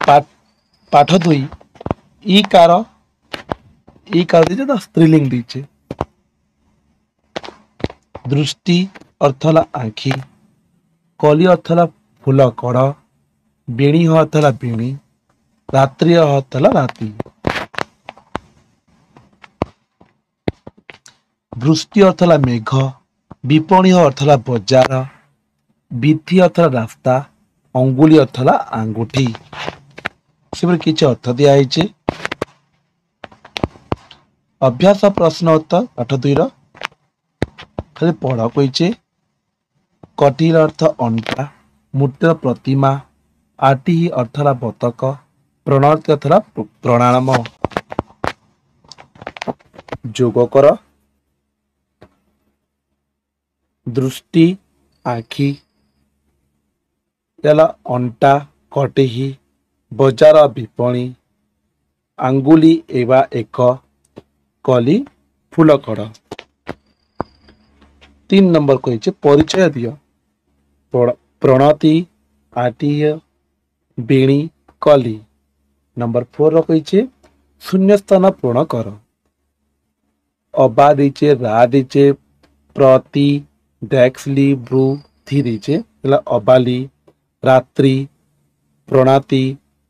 पाठ पाठ 2 ई कार दीचे तो स्त्रीलिंग दीचे। दृष्टि अर्थ है आँखि, कली अर्थ है फूल कड़, बेणी अर्थ है बेणी, रात्रि अर्थ है राति। वृष्टि अर्थ है मेघ, विपणी अर्थ है बजार, विधि अर्थ है रास्ता, अंगुली अर्थ है आंगुठी। से किसी अर्थ दिखाई। अभ्यास प्रश्न उत्तर पाठ 2 खाली पढ़ कही। कटिर अर्थ अंटा, मूर्तिर प्रतिमा, आटी अर्थ है बतक, प्रणति अर्थ है प्रणाम। जोग कर। दृष्टि आखि, अंटा कटिही, बजार विपणी, आंगुली एवं एक, कली फूलकड़। 3 नंबर कही परिचय दियो। प्रणति, आटीय, बेणी, कली। नंबर 4 कही शून्य स्थान पूर्ण कर। अबा दीचे, रा दीचे, प्रति, दैक्सली, ब्रू, थी दीचे अबाली, रात्रि, प्रणाति,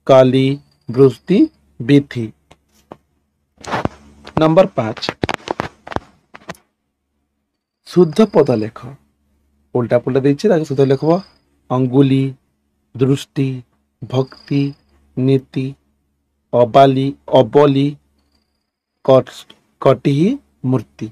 काली, वृष्टि, विधि। नंबर 5 शुद्ध पद लेख। उल्टा पुल्टा दीचे शुद्ध लेख। अंगुली, दृष्टि, भक्ति, नीति, अबाली, अबली, कटी, मूर्ति।